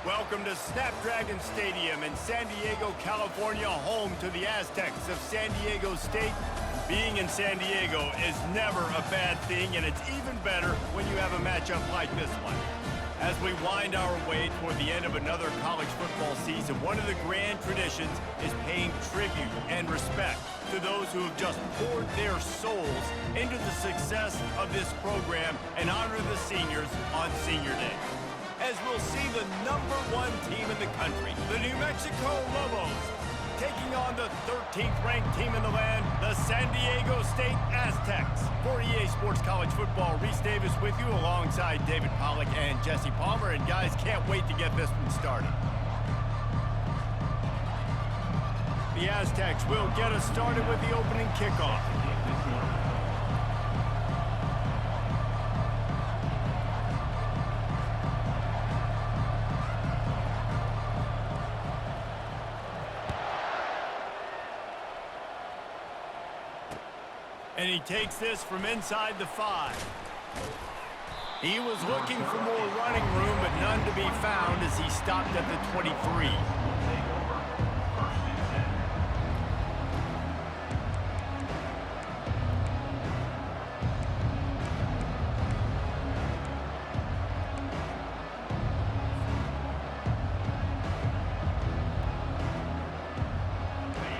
Welcome to Snapdragon Stadium in San Diego, California, home to the Aztecs of San Diego State. Being in San Diego is never a bad thing, and it's even better when you have a matchup like this one. As we wind our way toward the end of another college football season, one of the grand traditions is paying tribute and respect to those who have just poured their souls into the success of this program and honor the seniors on Senior Day. As we'll see the #1 team in the country, the New Mexico Lobos, taking on the 13th ranked team in the land, the San Diego State Aztecs. For EA Sports College Football, Reese Davis with you alongside David Pollack and Jesse Palmer. And guys, can't wait to get this one started. The Aztecs will get us started with the opening kickoff. And he takes this from inside the 5. He was looking for more running room, but none to be found as he stopped at the 23.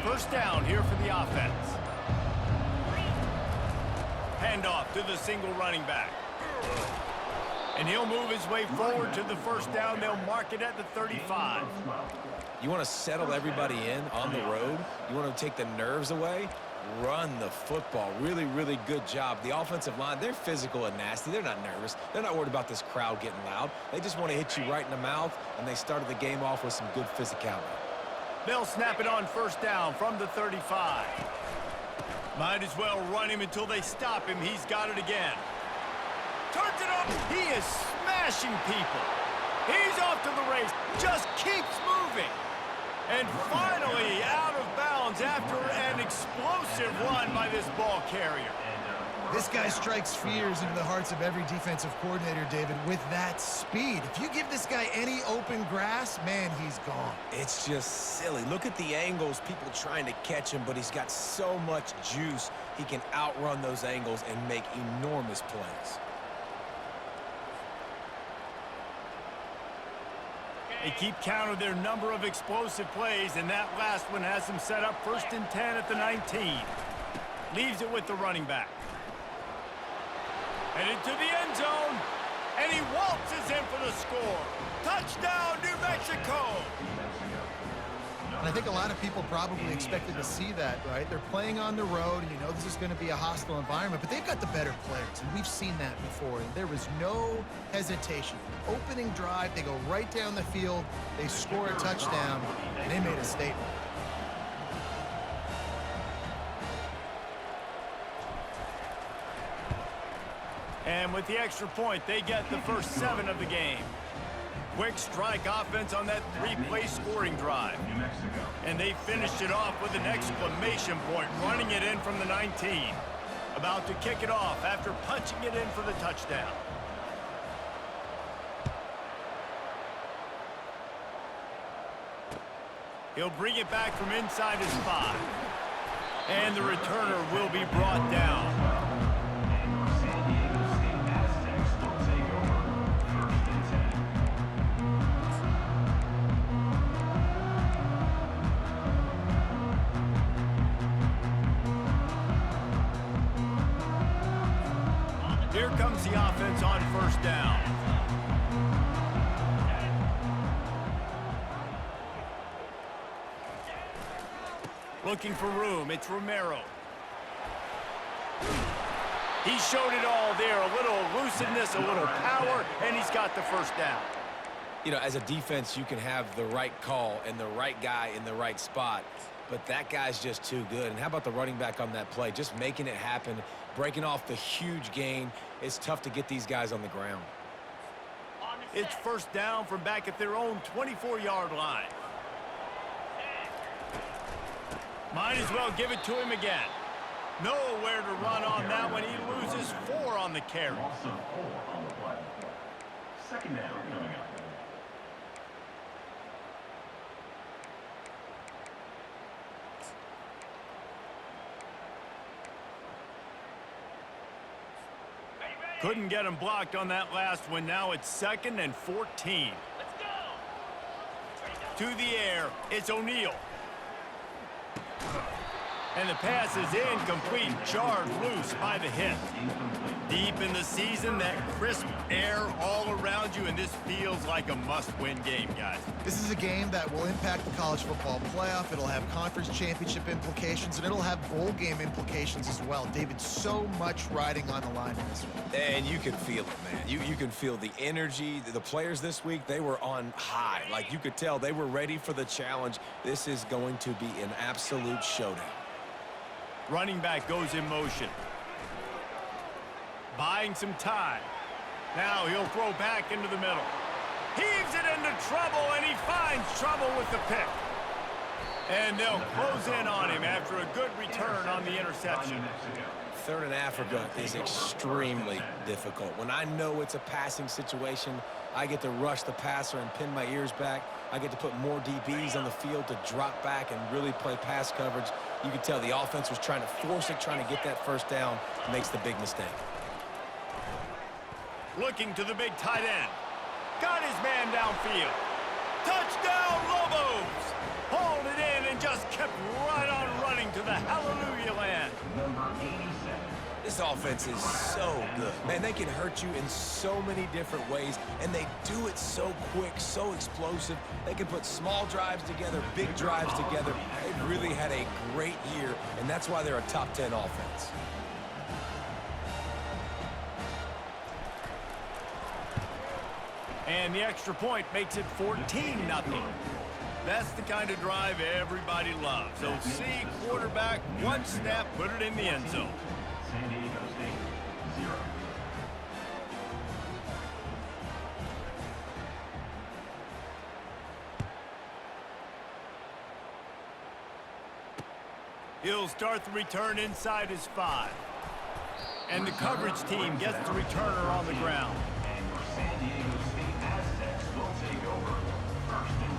First down here for the offense. Handoff to the single running back. And he'll move his way forward to the first down. They'll mark it at the 35. You want to settle everybody in on the road? You want to take the nerves away? Run the football. Really, really good job. The offensive line, they're physical and nasty. They're not nervous. They're not worried about this crowd getting loud. They just want to hit you right in the mouth, and they started the game off with some good physicality. They'll snap it on first down from the 35. Might as well run him until they stop him. He's got it again. Turns it up. He is smashing people. He's off to the race. Just keeps moving. And finally out of bounds after an explosive run by this ball carrier. This guy strikes fears into the hearts of every defensive coordinator, David, with that speed. If you give this guy any open grass, man, he's gone. It's just silly. Look at the angles, people trying to catch him, but he's got so much juice. He can outrun those angles and make enormous plays. They keep count of their number of explosive plays, and that last one has them set up 1st and 10 at the 19. Leaves it with the running back. And into the end zone. And he waltzes in for the score. Touchdown, New Mexico! And I think a lot of people probably expected to see that, right? They're playing on the road, and you know this is going to be a hostile environment, but they've got the better players, and we've seen that before. And there was no hesitation. Opening drive, they go right down the field, they score a touchdown, and they made a statement. And with the extra point, they get the first 7 of the game. Quick strike offense on that 3-play scoring drive. And they finished it off with an exclamation point, running it in from the 19. About to kick it off after punching it in for the touchdown. He'll bring it back from inside his 5. And the returner will be brought down. Here comes the offense on first down. Looking for room, it's Romero. He showed it all there, a little elusiveness, a little power, and he's got the first down. You know, as a defense, you can have the right call and the right guy in the right spot, but that guy's just too good. And how about the running back on that play? Just making it happen, breaking off the huge gain. It's tough to get these guys on the ground. It's first down from back at their own 24-yard line. Might as well give it to him again. Nowhere to run on that one. He loses 4 on the carry. Second down coming up. Couldn't get him blocked on that last one. Now it's 2nd and 14. Let's go. To the air, it's O'Neal. And the pass is incomplete, jarred loose by the hit. Deep in the season, that crisp air all around you, and this feels like a must-win game, guys. This is a game that will impact the college football playoff. It'll have conference championship implications, and it'll have bowl game implications as well. David, so much riding on the line in this one. And you can feel it, man. You can feel the energy. The players this week, they were on high. Like, you could tell they were ready for the challenge. This is going to be an absolute showdown. Running back goes in motion. Buying some time. Now he'll throw back into the middle. Heaves it into trouble, and he finds trouble with the pick. And they'll close in on him after a good return on the interception. Third in Africa is extremely difficult. When I know it's a passing situation, I get to rush the passer and pin my ears back. I get to put more DBs on the field to drop back and really play pass coverage. You can tell the offense was trying to force it, trying to get that first down, makes the big mistake. Looking to the big tight end. Got his man downfield. Touchdown, Lobos! Hauled it in and just kept right on running to the hallelujah land. This offense is so good. Man, they can hurt you in so many different ways, and they do it so quick, so explosive. They can put small drives together, big drives together. They've really had a great year, and that's why they're a top 10 offense. And the extra point makes it 14-0. That's the kind of drive everybody loves. So see quarterback, one snap, put it in the end zone. San Diego State, 0. He'll start the return inside his 5. And the coverage team gets the returner on the ground. And your San Diego State Aztecs will take over 1st and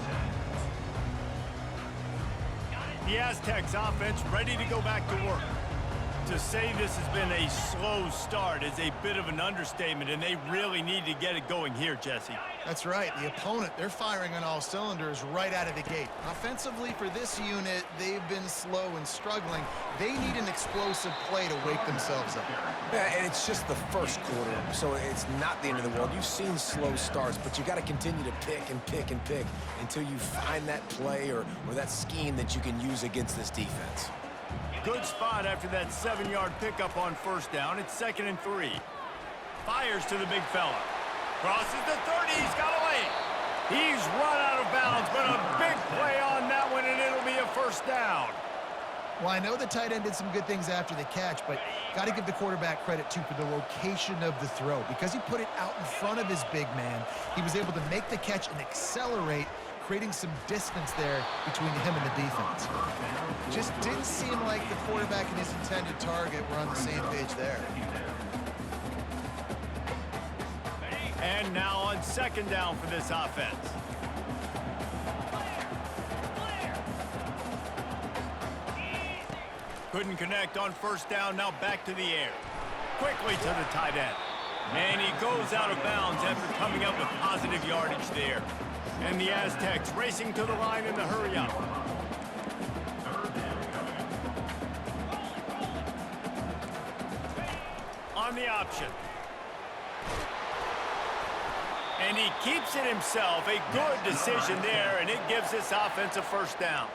10. The Aztecs offense ready to go back to work. To say this has been a slow start is a bit of an understatement, and they really need to get it going here, Jesse. That's right. The opponent, they're firing on all cylinders right out of the gate. Offensively, for this unit, they've been slow and struggling. They need an explosive play to wake themselves up. Yeah, and it's just the first quarter, so it's not the end of the world. You've seen slow starts, but you got to continue to pick and pick and pick until you find that play or that scheme that you can use against this defense. Good spot after that 7-yard pickup on first down. It's 2nd and 3. Fires to the big fella. Crosses the 30. He's got away. He's run out of bounds, but a big play on that one, and it'll be a first down. Well, I know the tight end did some good things after the catch, but got to give the quarterback credit, too, for the location of the throw. Because he put it out in front of his big man, he was able to make the catch and accelerate, creating some distance there between him and the defense. Just didn't seem like the quarterback and his intended target were on the same page there. And now on 2nd down for this offense. Couldn't connect on first down, now back to the air. Quickly to the tight end. And he goes out of bounds after coming up with positive yardage there. And the Aztecs racing to the line in the hurry-up. On the option. And he keeps it himself. A good decision there, and it gives this offense a first down.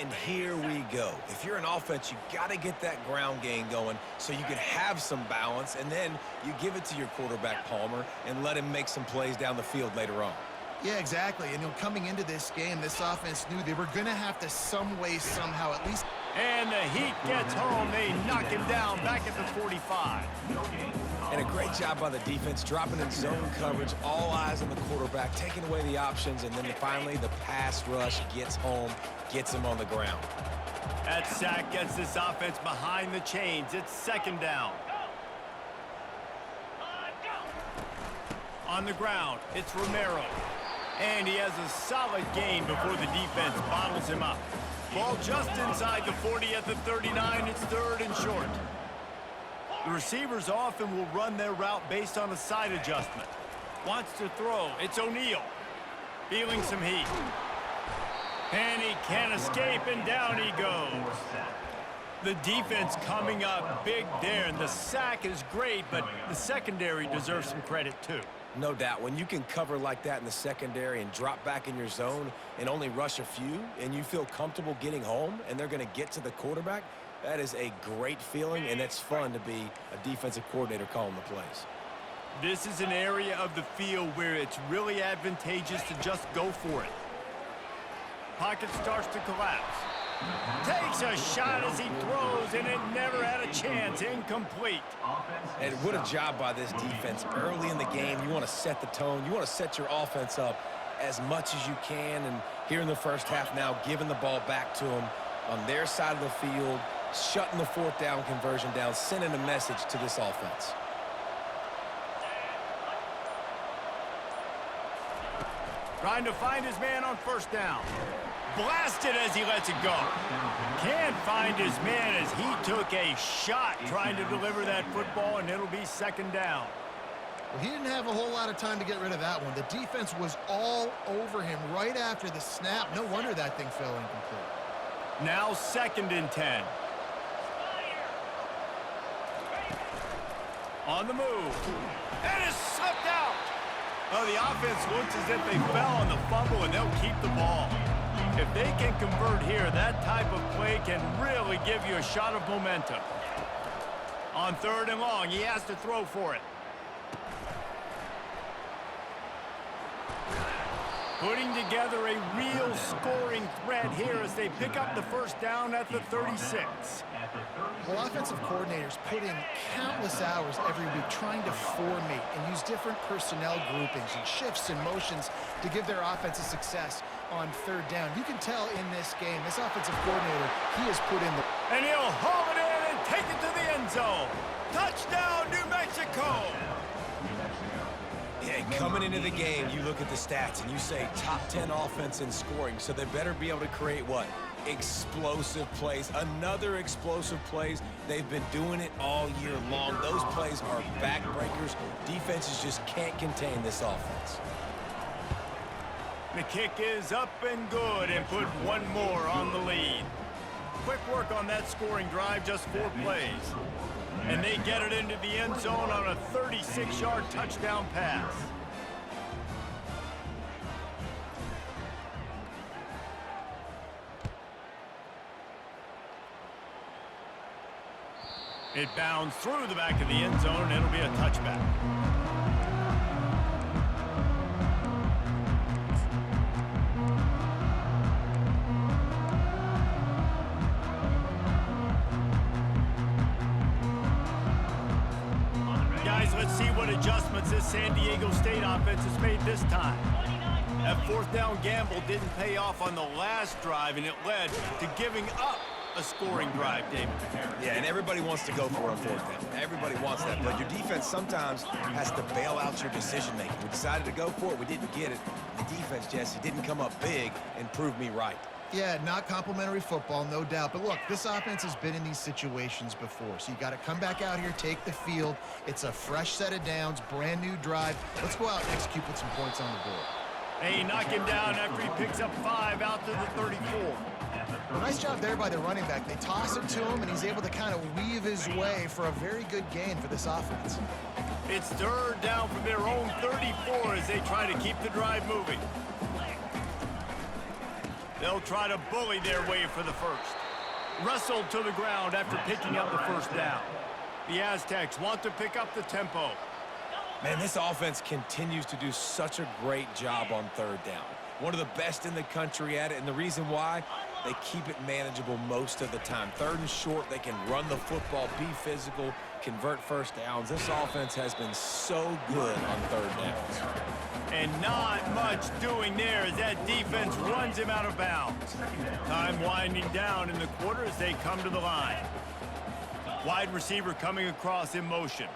And here we go. If you're an offense, you got to get that ground game going so you can have some balance, and then you give it to your quarterback, Palmer, and let him make some plays down the field later on. Yeah, exactly. And coming into this game, this offense knew they were going to have to some way, somehow, at least. And the heat gets home. They knock him down back at the 45. And a great job by the defense, dropping in zone coverage, all eyes on the quarterback, taking away the options, and then finally the pass rush gets home, gets him on the ground. That sack gets this offense behind the chains. It's 2nd down. On the ground, it's Romero. And he has a solid gain before the defense bottles him up. Ball just inside the 40 at the 39. It's 3rd and short. The receivers often will run their route based on a side adjustment. Wants to throw. It's O'Neal. Feeling some heat. And he can't escape, and down he goes. The defense coming up big there, and the sack is great, but the secondary deserves some credit too. No doubt. When you can cover like that in the secondary and drop back in your zone and only rush a few, and you feel comfortable getting home, and they're going to get to the quarterback, that is a great feeling, and it's fun to be a defensive coordinator calling the plays. This is an area of the field where it's really advantageous to just go for it. Pocket starts to collapse. Takes a shot as he throws, and it never had a chance. Incomplete. And what a job by this defense. Early in the game, you want to set the tone. You want to set your offense up as much as you can. And here in the first half now, giving the ball back to them on their side of the field, shutting the 4th down conversion down, sending a message to this offense. Trying to find his man on first down. Blasted as he lets it go. Can't find his man as he took a shot trying to deliver that football, and it'll be 2nd down. Well, he didn't have a whole lot of time to get rid of that one. The defense was all over him right after the snap. No wonder that thing fell incomplete. Now 2nd and 10. On the move. And it's slipped out. Well, the offense looks as if they fell on the fumble, and they'll keep the ball. If they can convert here, that type of play can really give you a shot of momentum. On 3rd and long, he has to throw for it. Putting together a real scoring threat here as they pick up the first down at the 36. Well, offensive coordinators put in countless hours every week trying to formate and use different personnel groupings and shifts and motions to give their offensive success on 3rd down. You can tell in this game, this offensive coordinator, he has put in the... And he'll haul it in and take it to the end zone. Touchdown, New Mexico! Yeah, coming into the game, you look at the stats and you say top 10 offense in scoring, so they better be able to create what? explosive plays. Another explosive plays. They've been doing it all year long. Those plays are backbreakers. Defenses just can't contain this offense. The kick is up and good, and put one more on the lead. Quick work on that scoring drive, just 4 plays. And they get it into the end zone on a 36-yard touchdown pass. It bounds through the back of the end zone, and it'll be a touchback. Guys, let's see what adjustments this San Diego State offense has made this time. That 4th down gamble didn't pay off on the last drive, and it led to giving up a scoring drive, David. Yeah, and everybody wants to go for it on 4th down. Everybody wants that, but your defense sometimes has to bail out your decision-making. We decided to go for it. We didn't get it. The defense, Jesse, didn't come up big and prove me right. Yeah, not complimentary football, no doubt. But look, this offense has been in these situations before. So you got to come back out here, take the field. It's a fresh set of downs, brand new drive. Let's go out and execute, put some points on the board. They knock him down after he picks up 5 out to the 34. Well, nice job there by the running back. They toss it to him, and he's able to kind of weave his way for a very good gain for this offense. It's 3rd down from their own 34 as they try to keep the drive moving. They'll try to bully their way for the first. Wrestled to the ground after picking up the 1st down. The Aztecs want to pick up the tempo. Man, this offense continues to do such a great job on 3rd down. One of the best in the country at it, and the reason why, they keep it manageable most of the time. 3rd and short, they can run the football, be physical, convert 1st downs. This offense has been so good on 3rd downs. And not much doing there as that defense runs him out of bounds. Time winding down in the quarter as they come to the line. Wide receiver coming across in motion.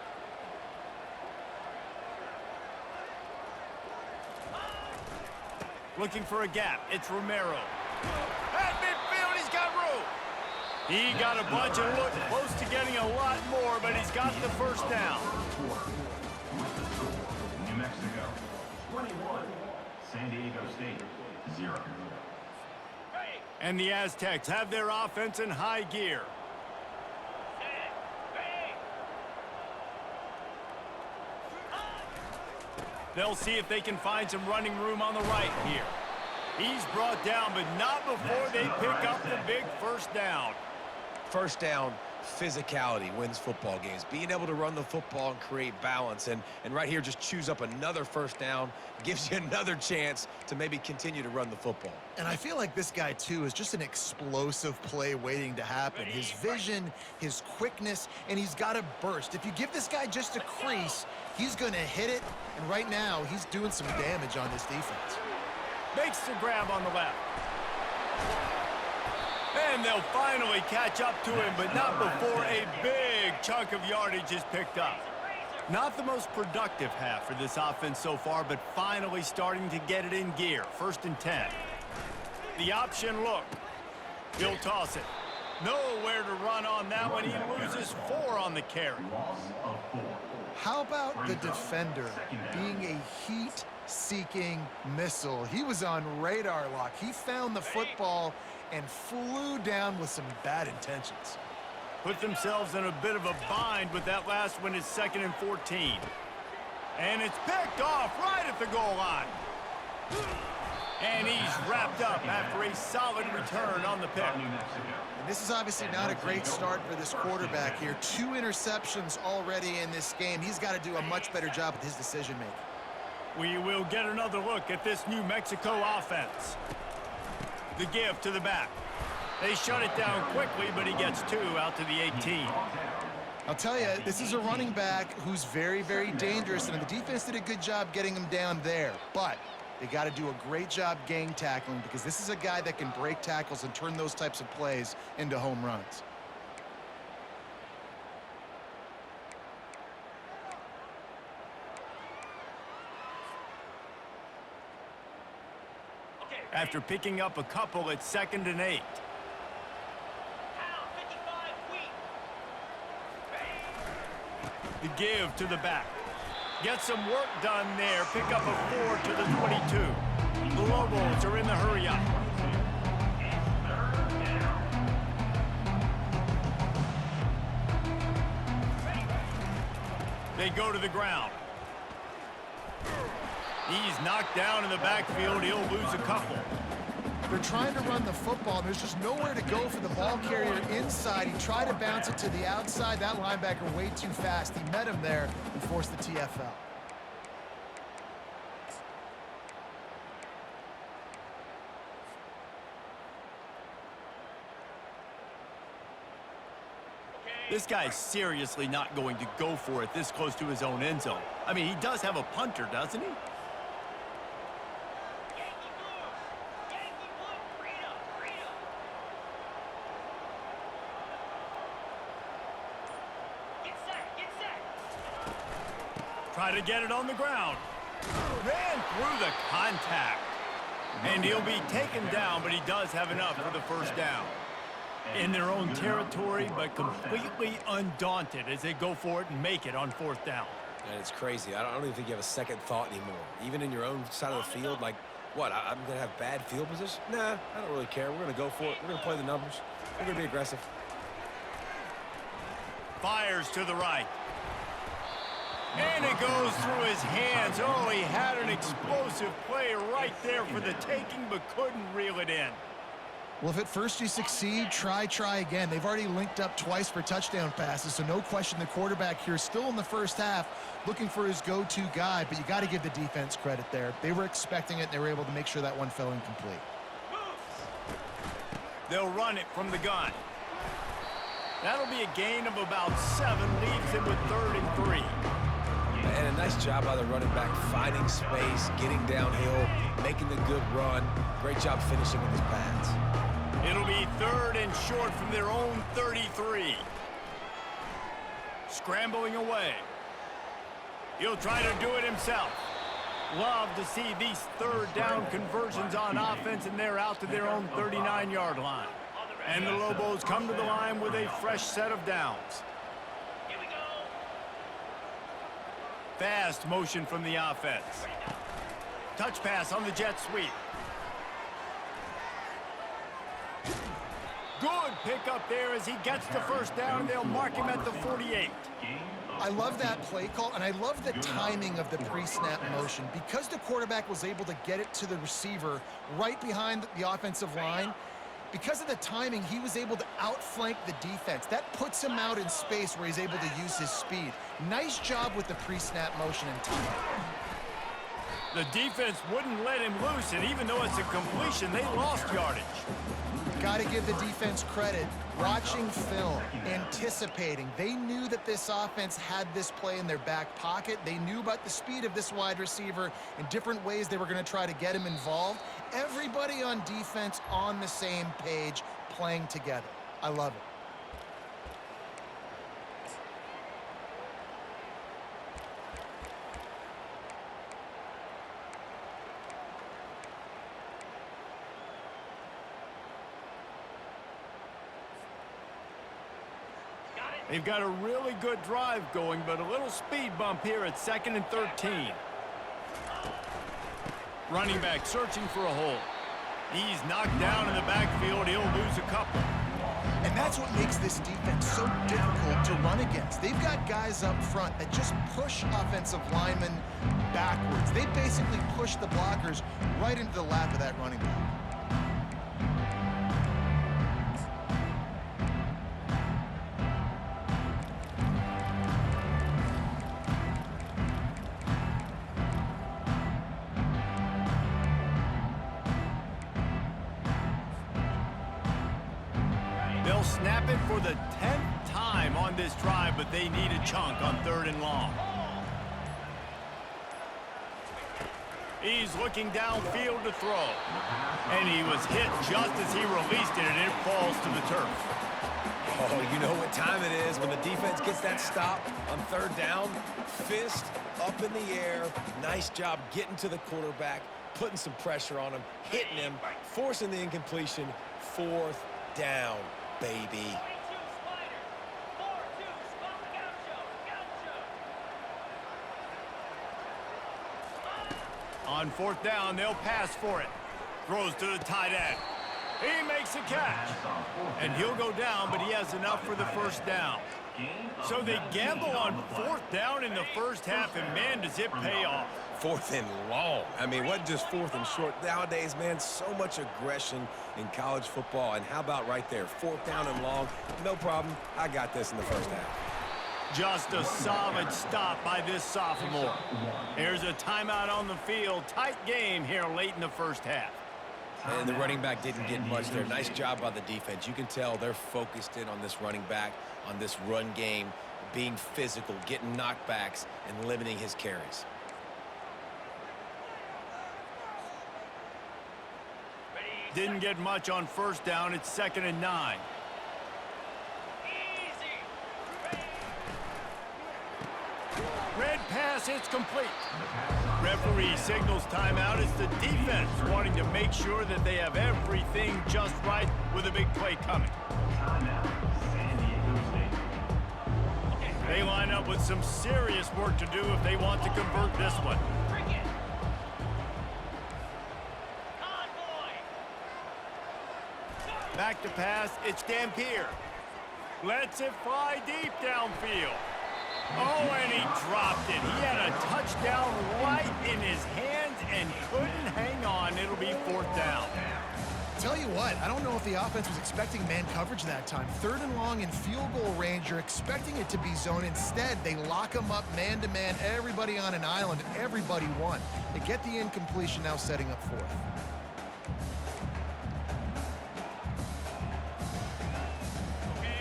Looking for a gap. It's Romero. At midfield, he's got room. He got a bunch and looked close to getting a lot more, but he's got the 1st down. New Mexico, 21. San Diego State, 0. And the Aztecs have their offense in high gear. They'll see if they can find some running room on the right here. He's brought down, but not before they pick up the big 1st down. 1st down, physicality wins football games. Being able to run the football and create balance. And right here, just choose up another 1st down, gives you another chance to maybe continue to run the football. And I feel like this guy, too, is just an explosive play waiting to happen. His vision, his quickness, and he's got a burst. If you give this guy just a crease, he's going to hit it. And right now, he's doing some damage on this defense. Makes the grab on the left. And they'll finally catch up to him, but not before a big chunk of yardage is picked up. Not the most productive half for this offense so far, but finally starting to get it in gear. 1st and 10. The option look. He'll toss it. Nowhere to run on that one. He loses 4 on the carry. Loss of 4. How about the defender being a heat-seeking missile? He was on radar lock. He found the football and flew down with some bad intentions. Put themselves in a bit of a bind with that last one. It's 2nd and 14. And it's picked off right at the goal line. And he's wrapped up after a solid return on the pick. And this is obviously not a great start for this quarterback here. 2 interceptions already in this game. He's got to do a much better job with his decision-making. We will get another look at this New Mexico offense. The give to the back. They shut it down quickly, but he gets 2 out to the 18. I'll tell you, this is a running back who's very, very dangerous, and the defense did a good job getting him down there. But they got to do a great job gang tackling, because this is a guy that can break tackles and turn those types of plays into home runs. After picking up a couple, it's 2nd and 8. The give to the back. Get some work done there. Pick up a 4 to the 22. The Lobos are in the hurry up. They go to the ground. He's knocked down in the backfield. He'll lose a couple. They're trying to run the football. There's just nowhere to go for the ball carrier inside. He tried to bounce it to the outside. That linebacker way too fast. He met him there and forced the TFL. This guy's seriously not going to go for it this close to his own end zone. I mean, he does have a punter, doesn't he? Try to get it on the ground. Ran through the contact. And he'll be taken down, but he does have enough for the first down. In their own territory, but completely undaunted as they go for it and make it on fourth down. And it's crazy. I don't even think you have a second thought anymore. Even in your own side of the field, like, what, I'm going to have bad field position? Nah, I don't really care. We're going to go for it. We're going to play the numbers. We're going to be aggressive. Fires to the right. And it goes through his hands. Oh, he had an explosive play right there for the taking, but couldn't reel it in. Well, if at first you succeed, try again. They've already linked up twice for touchdown passes, so no question the quarterback here still in the first half looking for his go-to guy, but you got to give the defense credit there. They were expecting it, and they were able to make sure that one fell incomplete. They'll run it from the gun. That'll be a gain of about 7, leaves him with 3rd and 3. And a nice job by the running back, finding space, getting downhill, making the good run. Great job finishing with his pads. It'll be 3rd and short from their own 33. Scrambling away. He'll try to do it himself. Love to see these 3rd down conversions on offense, and they're out to their own 39-yard line. And the Lobos come to the line with a fresh set of downs. Fast motion from the offense. Touch pass on the jet sweep. Good pickup there as he gets the first down, and they'll mark him at the 48. I love that play call, and I love the timing of the pre-snap motion. Because the quarterback was able to get it to the receiver right behind the offensive line, because of the timing, he was able to outflank the defense. That puts him out in space where he's able to use his speed. Nice job with the pre-snap motion and timing. The defense wouldn't let him loose, and even though it's a completion, they lost yardage. Got to give the defense credit. Watching film, anticipating. They knew that this offense had this play in their back pocket. They knew about the speed of this wide receiver and different ways they were going to try to get him involved. Everybody on defense on the same page, playing together. I love it. They've got a really good drive going, but a little speed bump here at 2nd and 13. Running back searching for a hole. He's knocked down in the backfield. He'll lose a couple. And that's what makes this defense so difficult to run against. They've got guys up front that just push offensive linemen backwards. They basically push the blockers right into the lap of that running back. They'll snap it for the 10th time on this drive, but they need a chunk on 3rd and long. He's looking downfield to throw. And he was hit just as he released it, and it falls to the turf. Oh, you know what time it is when the defense gets that stop on 3rd down. Fist up in the air. Nice job getting to the quarterback, putting some pressure on him, hitting him, forcing the incompletion. 4th down, baby. On fourth down, they'll pass for it. Throws to the tight end. He makes a catch. And he'll go down, but he has enough for the first down. So they gamble on fourth down in the first half, and man, does it pay off. Fourth and long. I mean, what just fourth and short? Nowadays, man, so much aggression in college football. And how about right there? Fourth down and long. No problem. I got this in the first half. Just a solid stop by this sophomore. Here's a timeout on the field. Tight game here late in the first half. And the running back didn't get much there. Nice job by the defense. You can tell they're focused in on this running back, on this run game, being physical, getting knockbacks, and limiting his carries. Didn't get much on first down. It's 2nd and 9. Red pass, it's complete. Referee signals timeout. It's the defense wanting to make sure that they have everything just right with a big play coming. They line up with some serious work to do if they want to convert this one. Back to pass, it's Dampier. Lets it fly deep downfield. Oh, and he dropped it. He had a touchdown right in his hands and couldn't hang on. It'll be fourth down. Tell you what, I don't know if the offense was expecting man coverage that time. 3rd and long in field goal range, you're expecting it to be zone. Instead, they lock them up man-to-man, everybody on an island, and everybody won. They get the incompletion, now setting up fourth.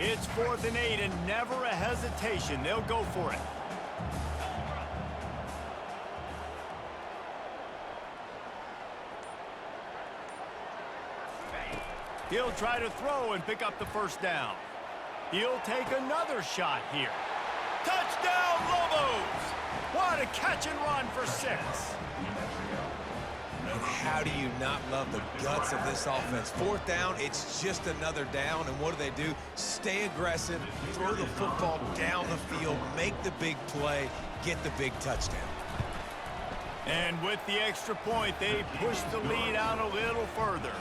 It's 4th and 8 and never a hesitation. They'll go for it. He'll try to throw and pick up the first down. He'll take another shot here. Touchdown, Lobos! What a catch and run for 6. And how do you not love the guts of this offense? Fourth down, it's just another down, and what do? Stay aggressive, throw the football down the field, make the big play, get the big touchdown. And with the extra point, they push the lead out a little further.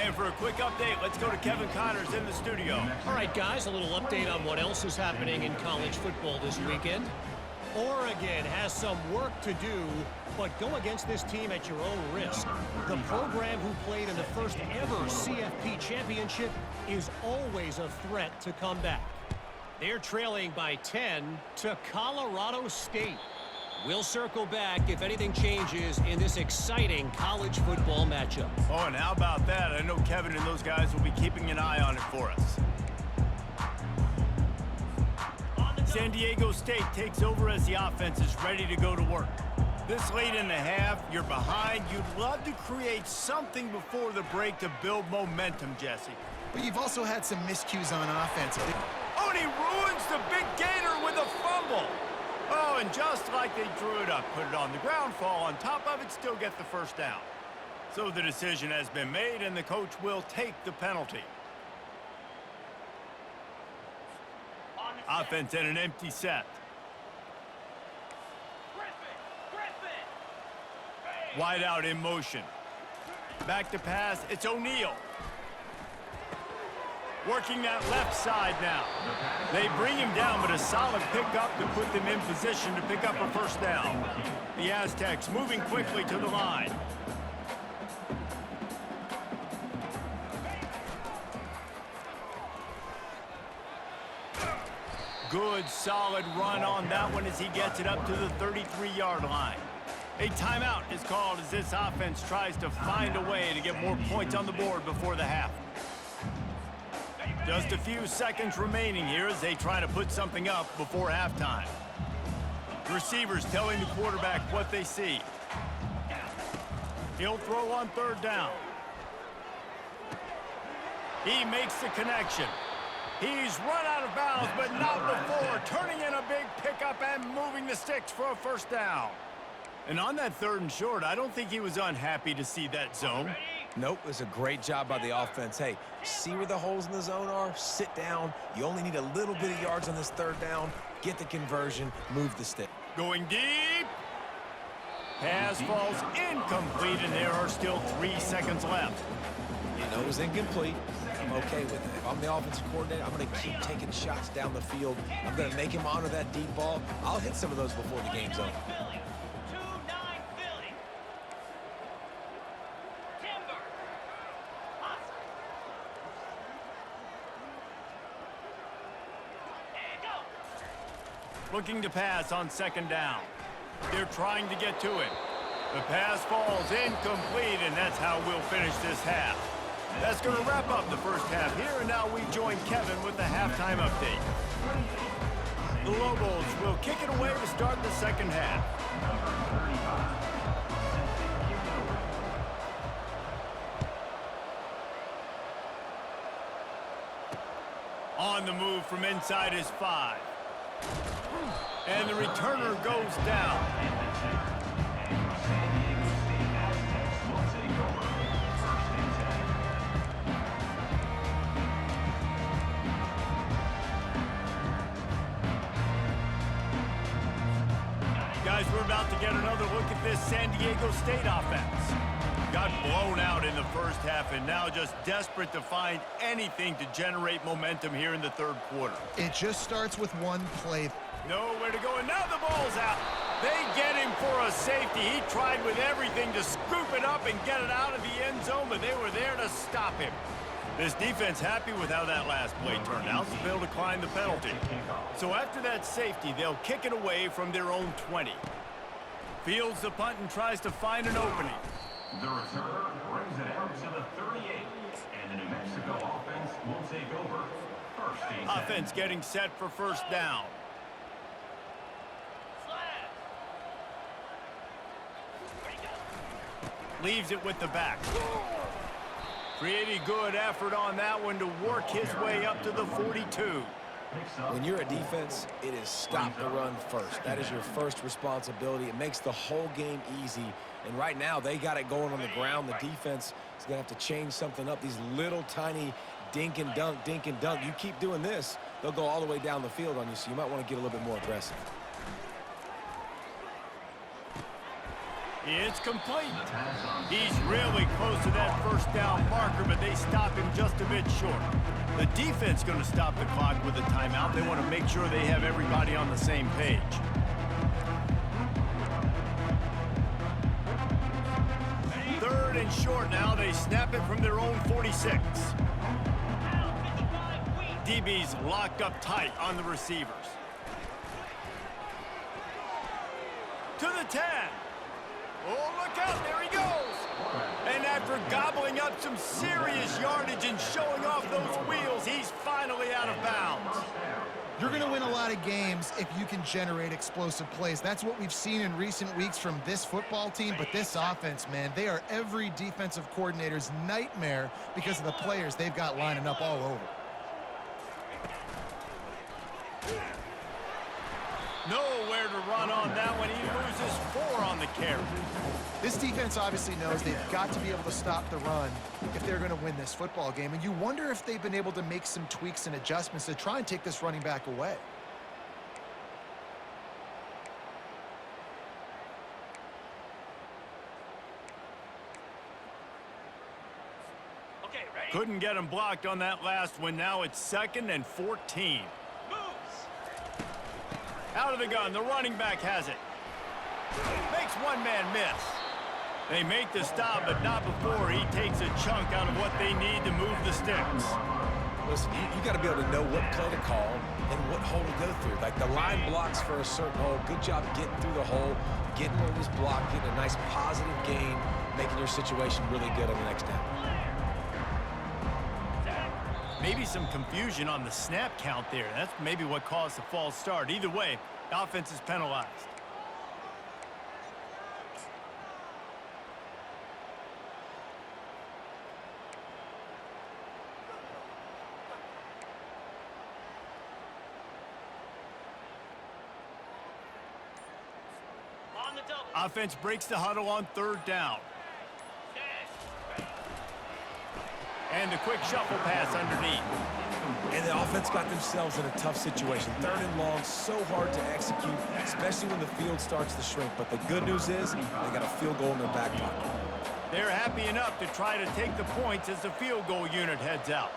And for a quick update, let's go to Kevin Connors in the studio. All right, guys, a little update on what else is happening in college football this weekend. Oregon has some work to do, but go against this team at your own risk. The program who played in the first ever CFP championship is always a threat to come back. They're trailing by 10 to Colorado State. We'll circle back if anything changes in this exciting college football matchup. Oh, and how about that? I know Kevin and those guys will be keeping an eye on it for us. San Diego State takes over as the offense is ready to go to work. This late in the half, you're behind. You'd love to create something before the break to build momentum, Jesse. But you've also had some miscues on offense. Oh, and he ruins the big gainer with a fumble. Oh, and just like they drew it up, put it on the ground, fall on top of it, still get the first down. So the decision has been made, and the coach will take the penalty. Offense in an empty set. Wide out in motion. Back to pass, it's O'Neal. Working that left side now. They bring him down, but a solid pickup to put them in position to pick up a first down. The Aztecs moving quickly to the line. Good, solid run on that one as he gets it up to the 33-yard line. A timeout is called as this offense tries to find a way to get more points on the board before the half. Just a few seconds remaining here as they try to put something up before halftime. Receivers telling the quarterback what they see. He'll throw on third down. He makes the connection. He's run out of bounds, but not before. Turning in a big pickup and moving the sticks for a first down. And on that 3rd and short, I don't think he was unhappy to see that zone. Nope, it was a great job by the offense. Hey, see where the holes in the zone are? Sit down. You only need a little bit of yards on this 3rd down. Get the conversion, move the stick. Going deep. Pass falls incomplete, and there are still 3 seconds left. You know it was incomplete. I'm okay with it. If I'm the offensive coordinator, I'm going to keep taking shots down the field. I'm going to make him honor that deep ball. I'll hit some of those before the game's over. Looking to pass on 2nd down. They're trying to get to it. The pass falls incomplete, and that's how we'll finish this half. That's going to wrap up the first half here, and now we join Kevin with the halftime update. The Lobos will kick it away to start the second half. On the move from inside his 5. And the returner goes down. Guys, we're about to get another look at this San Diego State offense. Got blown out in the first half and now just desperate to find anything to generate momentum here in the third quarter. It just starts with one play. Nowhere to go, and now the ball's out. They get him for a safety. He tried with everything to scoop it up and get it out of the end zone, but they were there to stop him. This defense happy with how that last play turned out, so they'll decline the penalty. So after that safety, they'll kick it away from their own 20. Fields the punt and tries to find an opening. The returner brings it out to the 38, and the New Mexico offense will take over. First and 10. Offense getting set for 1st down. Leaves it with the back. Pretty good effort on that one to work his way up to the 42. When you're a defense, it is stop the run first. That is your first responsibility. It makes the whole game easy. And right now, they got it going on the ground. The defense is going to have to change something up. These little tiny dink and dunk, dink and dunk. You keep doing this, they'll go all the way down the field on you, so you might want to get a little bit more aggressive. It's complete. He's really close to that 1st down marker, but they stop him just a bit short. The defense going to stop the clock with a timeout. They want to make sure they have everybody on the same page. Third and short now. They snap it from their own 46. DB's locked up tight on the receivers. To the 10. Oh, look out, there he goes. And after gobbling up some serious yardage and showing off those wheels, he's finally out of bounds. You're going to win a lot of games if you can generate explosive plays. That's what we've seen in recent weeks from this football team, but this offense, man, they are every defensive coordinator's nightmare because of the players they've got lining up all over. Nowhere to run on that one. He loses 4 on the carry. This defense obviously knows they've got to be able to stop the run if they're going to win this football game. And you wonder if they've been able to make some tweaks and adjustments to try and take this running back away. Okay, ready? Couldn't get him blocked on that last one. Now it's 2nd and 14. Out of the gun, the running back has it. Makes one man miss. They make the stop, but not before he takes a chunk out of what they need to move the sticks. Listen, you got to be able to know what play to call and what hole to go through. Like the line blocks for a certain hole. Good job getting through the hole, getting where it was blocked, getting a nice positive gain, making your situation really good on the next down. Maybe some confusion on the snap count there. That's maybe what caused the false start. Either way, the offense is penalized. On the double. Offense breaks the huddle on 3rd down. And a quick shuffle pass underneath. And the offense got themselves in a tough situation. 3rd and long, so hard to execute, especially when the field starts to shrink. But the good news is they got a field goal in their back pocket. They're happy enough to try to take the points as the field goal unit heads out.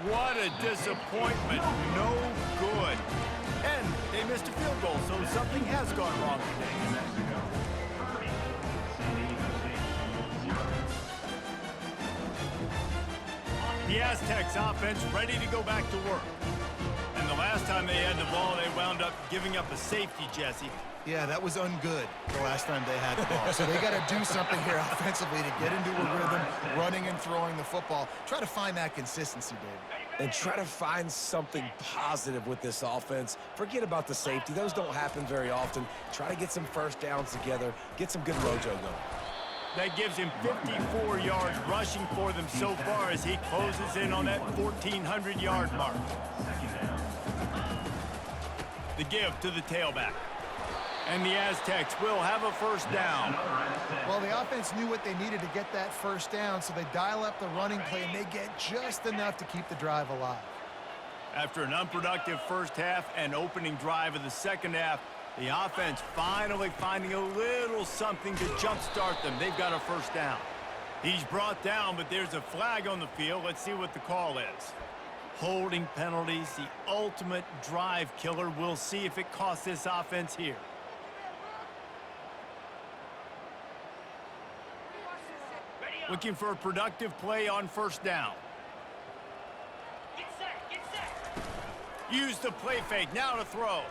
What a disappointment. No good. And they missed a field goal, so something has gone wrong today. The Aztecs offense ready to go back to work. And the last time they had the ball, they wound up giving up a safety, Jesse. Yeah, that was ungood the last time they had the ball. So they got to do something here offensively to get into a rhythm, running and throwing the football. Try to find that consistency, David. And try to find something positive with this offense. Forget about the safety. Those don't happen very often. Try to get some first downs together. Get some good mojo going. That gives him 54 yards rushing for them so far as he closes in on that 1,400-yard mark. The give to the tailback. And the Aztecs will have a first down. Well, the offense knew what they needed to get that first down, so they dial up the running play, and they get just enough to keep the drive alive. After an unproductive first half and opening drive of the second half, the offense finally finding a little something to jumpstart them. They've got a first down. He's brought down, but there's a flag on the field. Let's see what the call is. Holding penalties, the ultimate drive killer. We'll see if it costs this offense here. Looking for a productive play on first down. Get set. Use the play fake. Now to throw.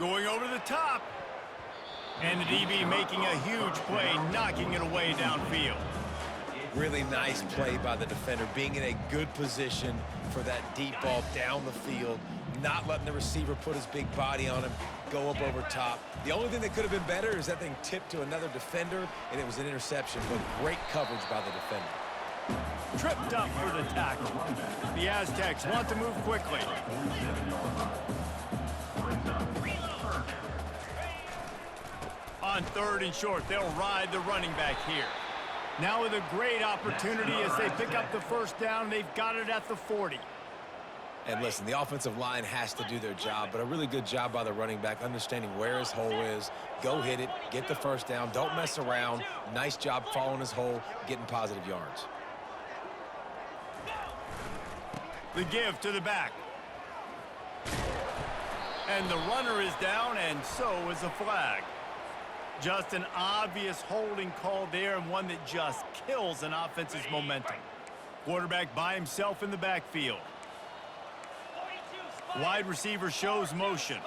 Going over the top. And the DB making a huge play, knocking it away downfield. Really nice play by the defender, being in a good position for that deep ball down the field, not letting the receiver put his big body on him, go up over top. The only thing that could have been better is that thing tipped to another defender, and it was an interception, but great coverage by the defender. Tripped up for the tackle. The Aztecs want to move quickly. On 3rd and short, they'll ride the running back here. Now with a great opportunity as they pick up the first down, they've got it at the 40. And listen, the offensive line has to do their job, but a really good job by the running back, understanding where his hole is. Go hit it, get the first down, don't mess around. Nice job following his hole, getting positive yards. The give to the back. And the runner is down, and so is a flag. Just an obvious holding call there, and one that just kills an offense's momentum. Quarterback by himself in the backfield. Wide receiver shows motion.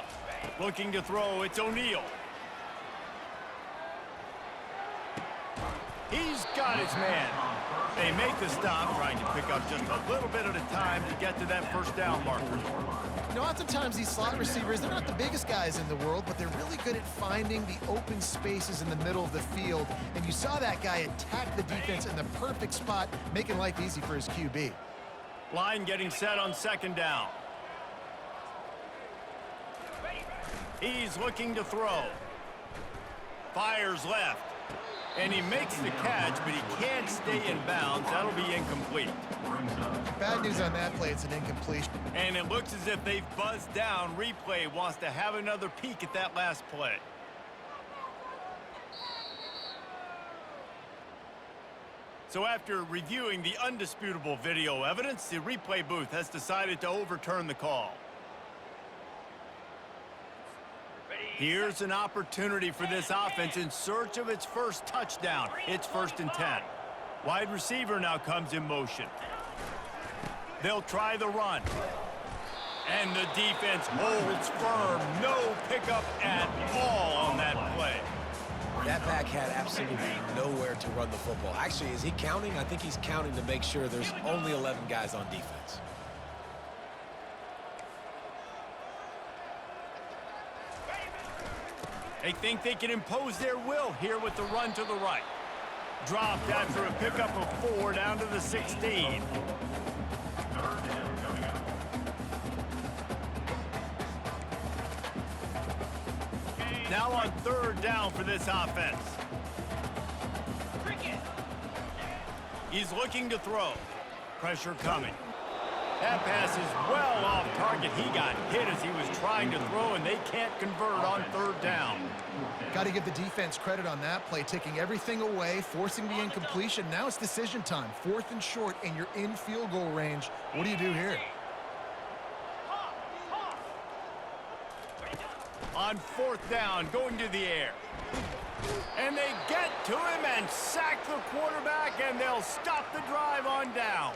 Looking to throw, it's O'Neal. He's got his man. They make the stop, trying to pick up just a little bit at a time to get to that first down marker. You know, oftentimes these slot receivers, they're not the biggest guys in the world, but they're really good at finding the open spaces in the middle of the field. And you saw that guy attack the defense in the perfect spot, making life easy for his QB. Line getting set on second down. He's looking to throw. Fires left. And he makes the catch, but he can't stay in bounds. That'll be incomplete. Bad news on that play, it's an incompletion. And it looks as if they've buzzed down. Replay wants to have another peek at that last play. So after reviewing the undisputable video evidence, the replay booth has decided to overturn the call. Here's an opportunity for this offense in search of its first touchdown. It's 1st and 10. Wide receiver now comes in motion. They'll try the run. And the defense holds firm. No pickup at all on that play. That back had absolutely nowhere to run the football. Actually, is he counting? I think he's counting to make sure there's only 11 guys on defense. They think they can impose their will here with the run to the right. Dropped after a pickup of 4 down to the 16. Now on 3rd down for this offense. He's looking to throw. Pressure coming. That pass is well off target. He got hit as he was trying to throw, and they can't convert on third down. Got to give the defense credit on that play, taking everything away, forcing the incompletion. Now it's decision time. 4th and short, and you're in field goal range. What do you do here? On 4th down, going to the air. And they get to him and sack the quarterback, and they'll stop the drive on downs.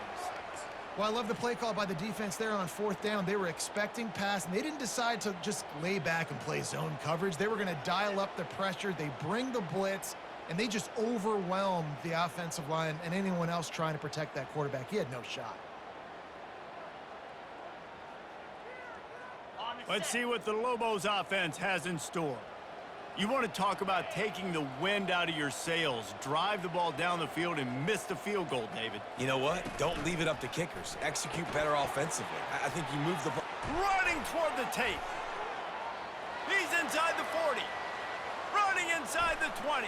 Well, I love the play call by the defense there on 4th down. They were expecting pass, and they didn't decide to just lay back and play zone coverage. They were going to dial up the pressure. They bring the blitz, and they just overwhelmed the offensive line and anyone else trying to protect that quarterback. He had no shot. Let's see what the Lobos offense has in store. You want to talk about taking the wind out of your sails. Drive the ball down the field and miss the field goal, David. You know what? Don't leave it up to kickers. Execute better offensively. I think you move the ball. Running toward the tape. He's inside the 40. Running inside the 20.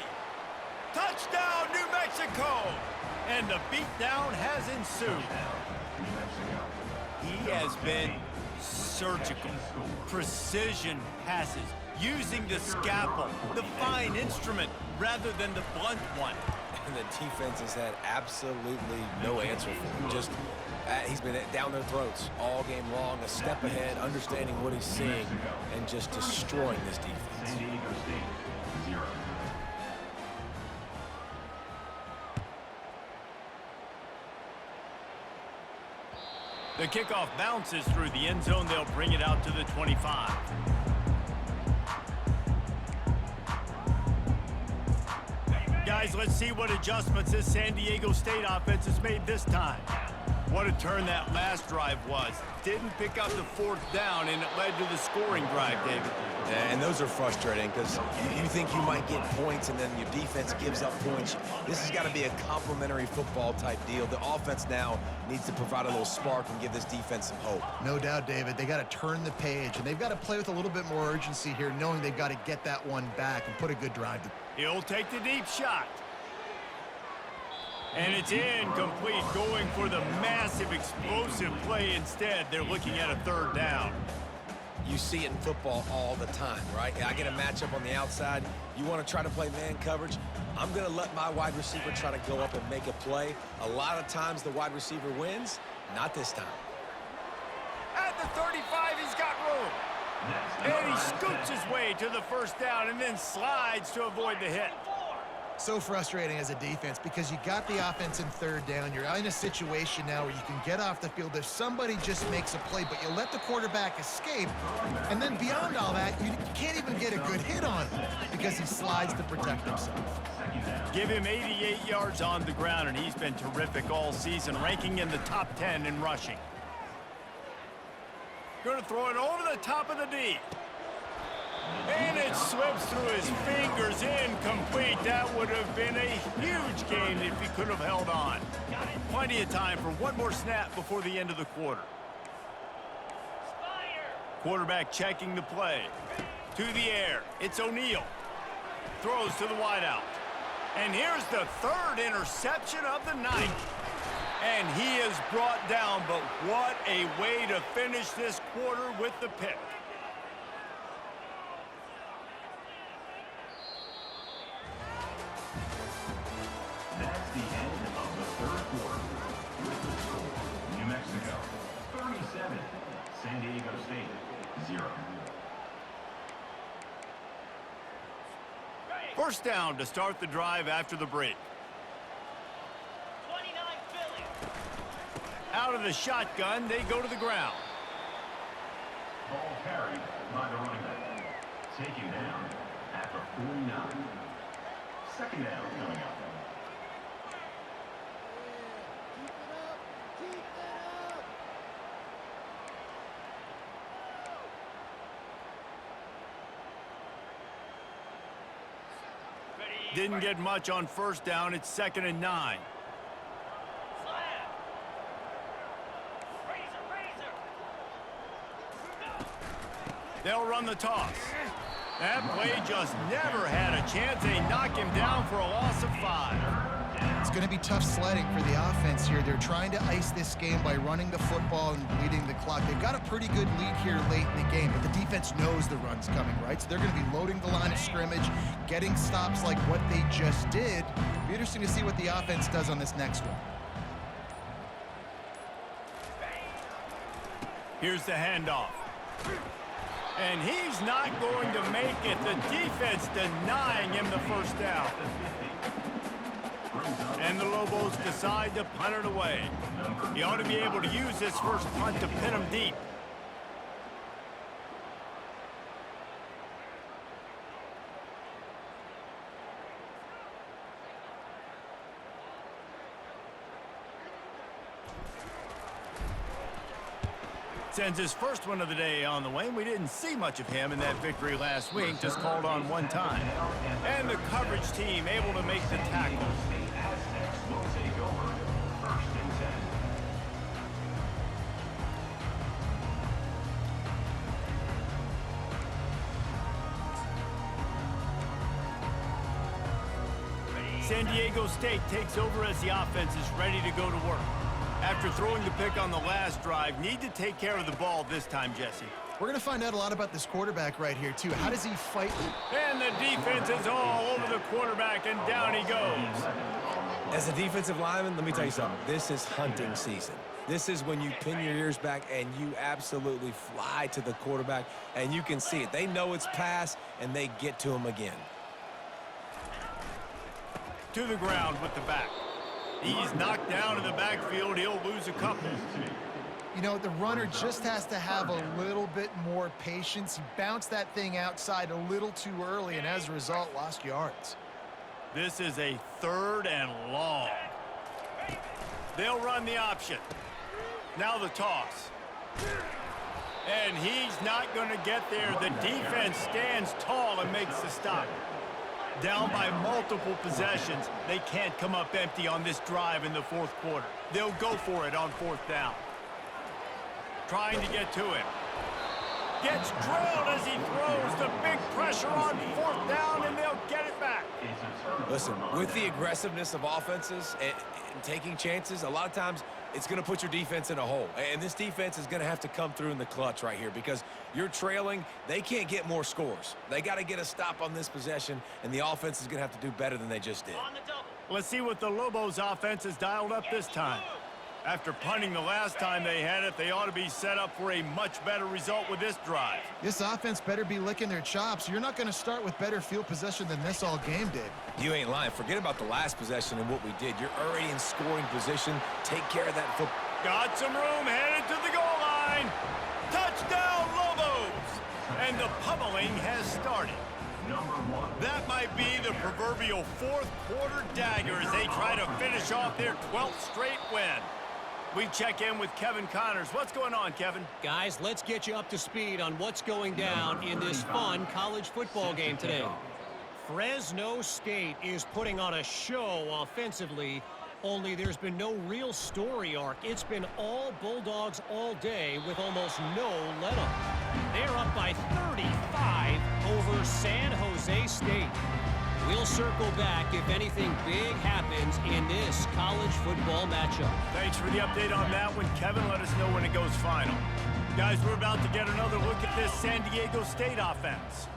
Touchdown, New Mexico! And the beatdown has ensued. He has been surgical. Precision passes. Using the scalpel, the fine instrument, rather than the blunt one. And the defense has had absolutely no answer for him. Just, he's been down their throats all game long, a step ahead, understanding what he's seeing, and just destroying this defense. San Diego State, 0. The kickoff bounces through the end zone. They'll bring it out to the 25. Guys, let's see what adjustments this San Diego State offense has made this time. What a turn that last drive was. Didn't pick up the 4th down, and it led to the scoring drive, David. And those are frustrating because you think you might get points and then your defense gives up points. This has got to be a complementary football type deal. The offense now needs to provide a little spark and give this defense some hope. No doubt, David. They got to turn the page, and they've got to play with a little bit more urgency here, knowing they've got to get that one back and put a good drive to. He'll take the deep shot. And it's incomplete, going for the massive explosive play instead. They're looking at a 3rd down. You see it in football all the time, right? I get a matchup on the outside. You want to try to play man coverage. I'm going to let my wide receiver try to go up and make a play. A lot of times the wide receiver wins. Not this time. At the 35, he's got room. And he scoots his way to the 1st down and then slides to avoid the hit. So frustrating as a defense because you got the offense in 3rd down. You're in a situation now where you can get off the field if somebody just makes a play, but you let the quarterback escape. And then beyond all that, you can't even get a good hit on him because he slides to protect himself. Give him 88 yards on the ground, and he's been terrific all season, ranking in the top 10 in rushing. Going to throw it over the top of the D. And it slips through his fingers, incomplete. That would have been a huge gain if he could have held on. Plenty of time for one more snap before the end of the quarter. Quarterback checking the play. To the air, it's O'Neal. Throws to the wideout. And here's the 3rd interception of the night. And he is brought down, but what a way to finish this quarter with the pick. That's the end of the 3rd quarter. With the score, New Mexico, 37. San Diego State, 0. 1st down to start the drive after the break. 29 Philly. Out of the shotgun, they go to the ground. Ball carried by the running back. Taken down at the 49. 2nd down coming up. Didn't get much on 1st down. It's 2nd and 9. They'll run the toss. That play just never had a chance. They knock him down for a loss of 5. It's going to be tough sledding for the offense here. They're trying to ice this game by running the football and bleeding the clock. They've got a pretty good lead here late in the game, but the defense knows the run's coming, right? So they're going to be loading the line of scrimmage, getting stops like what they just did. It'll be interesting to see what the offense does on this next one. Here's the handoff. And he's not going to make it. The defense denying him the first down. And the Lobos decide to punt it away. He ought to be able to use this first punt to pin him deep. Sends his first one of the day on the way. We didn't see much of him in that victory last week, just called on one time. And the coverage team able to make the tackle. Aztecs will take over 1st and 10. San Diego State takes over as the offense is ready to go to work. After throwing the pick on the last drive, need to take care of the ball this time, Jesse. We're going to find out a lot about this quarterback right here, too. How does he fight? And the defense is all over the quarterback, and down he goes. As a defensive lineman, let me tell you something. This is hunting season. This is when you pin your ears back and you absolutely fly to the quarterback, and you can see it. They know it's pass, and they get to him again. To the ground with the back. He's knocked down in the backfield. He'll lose a couple. You know, the runner just has to have a little bit more patience. He bounced that thing outside a little too early, and as a result, lost yards. This is a 3rd and long. They'll run the option. Now the toss. And he's not going to get there. The defense stands tall and makes the stop. Down by multiple possessions. They can't come up empty on this drive in the 4th quarter. They'll go for it on 4th down. Trying to get to him. Gets drilled as he throws. The big pressure on 4th down, and they'll get it back. Listen, with the aggressiveness of offenses and taking chances, a lot of times it's going to put your defense in a hole. And this defense is going to have to come through in the clutch right here because you're trailing. They can't get more scores. They got to get a stop on this possession, and the offense is going to have to do better than they just did. Let's see what the Lobos offense has dialed up this time. After punting the last time they had it, they ought to be set up for a much better result with this drive. This offense better be licking their chops. You're not going to start with better field possession than this all game did. You ain't lying. Forget about the last possession and what we did. You're already in scoring position. Take care of that football. Got some room, headed to the goal line. Touchdown, Lobos! And the pummeling has started. That might be the proverbial 4th quarter dagger as they try to finish off their 12th straight win. We check in with Kevin Connors. What's going on, Kevin? Guys, let's get you up to speed on what's going down in this fun college football game today. Fresno State is putting on a show offensively, only there's been no real story arc. It's been all Bulldogs all day with almost no let-up. They're up by 35 over San Jose State. We'll circle back if anything big happens in this college football matchup. Thanks for the update on that one, Kevin. Let us know when it goes final. Guys, we're about to get another look at this San Diego State offense.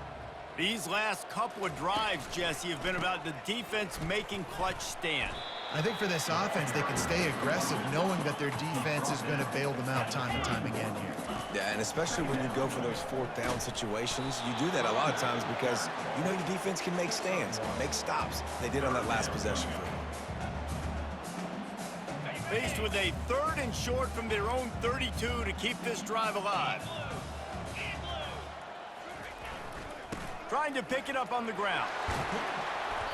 These last couple of drives, Jesse, have been about the defense making clutch stand. I think for this offense, they can stay aggressive knowing that their defense is going to bail them out time and time again here. Yeah, and especially when you go for those 4th down situations, you do that a lot of times because you know your defense can make stands, make stops. They did on that last possession for them. Faced with a 3rd and short from their own 32 to keep this drive alive. Trying to pick it up on the ground.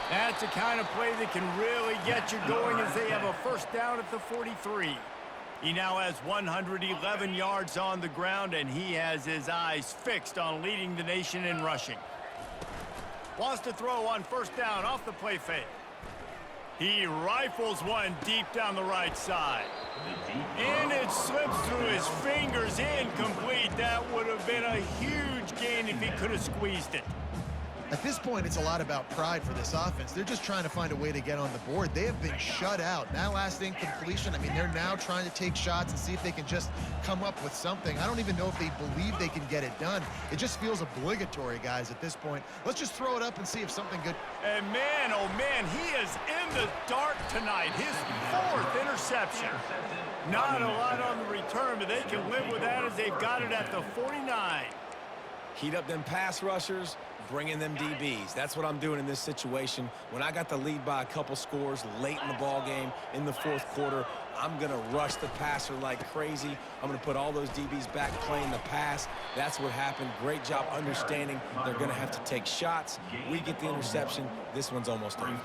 That's the kind of play that can really get you going as they have a 1st down at the 43. He now has 111 yards on the ground, and he has his eyes fixed on leading the nation in rushing. Wants to throw on 1st down off the play fake. He rifles one deep down the right side. And it slips through his fingers, incomplete. That would have been a huge gain if he could have squeezed it. At this point, it's a lot about pride for this offense. They're just trying to find a way to get on the board. They have been shut out. That last incompletion, I mean, they're now trying to take shots and see if they can just come up with something. I don't even know if they believe they can get it done. It just feels obligatory, guys, at this point. Let's just throw it up and see if something good... And man, oh man, he is in the dark tonight. His 4th interception. Not a lot on the return, but they can live with that as they've got it at the 49. Heat up them pass rushers, bring in them DBs. That's what I'm doing in this situation. When I got the lead by a couple scores late in the ball game in the 4th quarter, I'm going to rush the passer like crazy. I'm going to put all those DBs back playing the pass. That's what happened. Great job understanding they're going to have to take shots. We get the interception. This one's almost over.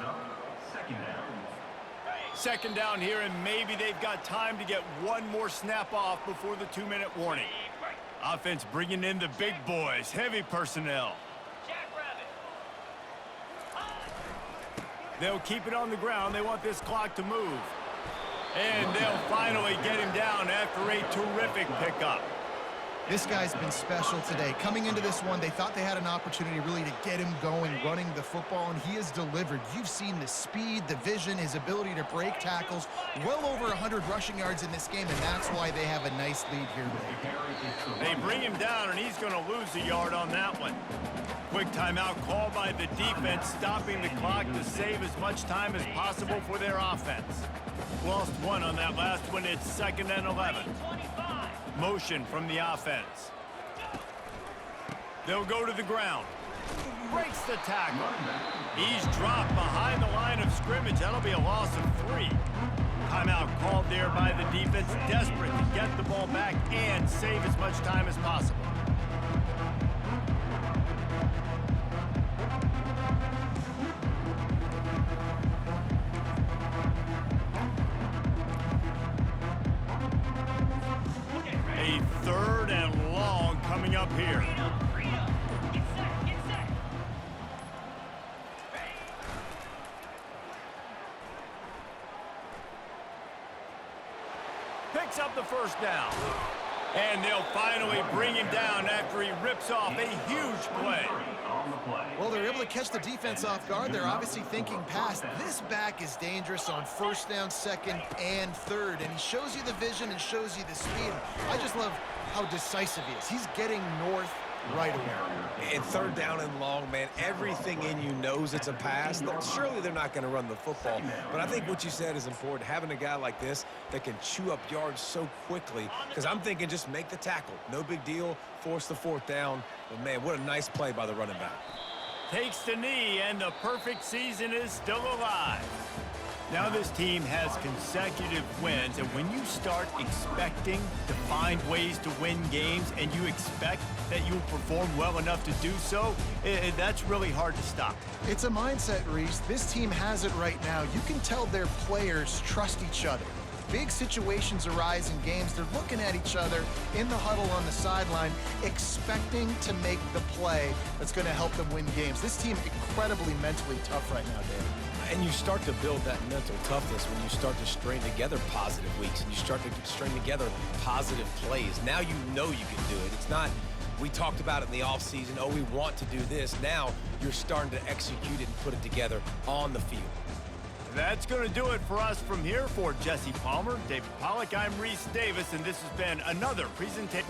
Second down here, and maybe they've got time to get one more snap off before the 2-minute warning. Offense bringing in the big boys, heavy personnel. They'll keep it on the ground. They want this clock to move. And they'll finally get him down after a terrific pickup. This guy's been special today. Coming into this one, they thought they had an opportunity really to get him going, running the football, and he has delivered. You've seen the speed, the vision, his ability to break tackles. Well over 100 rushing yards in this game, and that's why they have a nice lead here today. They bring him down, and he's going to lose a yard on that one. Quick timeout called by the defense, stopping the clock to save as much time as possible for their offense. Lost one on that last one. It's 2nd and 11. Motion from the offense. They'll go to the ground. Breaks the tackle. He's dropped behind the line of scrimmage. That'll be a loss of 3. Timeout called there by the defense, desperate to get the ball back and save as much time as possible. A 3rd and long coming up here. Picks up the 1st down. And they'll finally bring him down after he rips off a huge play. Well, they're able to catch the defense off guard. They're obviously thinking pass. This back is dangerous on 1st down, 2nd, and 3rd. And he shows you the vision and shows you the speed. I just love how decisive he is. He's getting north right away. And 3rd down and long, man, everything in you knows it's a pass. Surely they're not going to run the football. But I think what you said is important, having a guy like this that can chew up yards so quickly. Because I'm thinking just make the tackle. No big deal. Force the 4th down. But, man, what a nice play by the running back. Takes the knee, and the perfect season is still alive. Now this team has consecutive wins, and when you start expecting to find ways to win games and you expect that you'll perform well enough to do so, that's really hard to stop. It's a mindset, Reese. This team has it right now. You can tell their players trust each other. Big situations arise in games. They're looking at each other in the huddle on the sideline, expecting to make the play that's going to help them win games. This team incredibly mentally tough right now, Dave. And you start to build that mental toughness when you start to string together positive weeks and you start to string together positive plays. Now you know you can do it. It's not, we talked about it in the offseason, oh, we want to do this. Now you're starting to execute it and put it together on the field. That's going to do it for us from here. For Jesse Palmer, David Pollack, I'm Reese Davis, and this has been another presentation.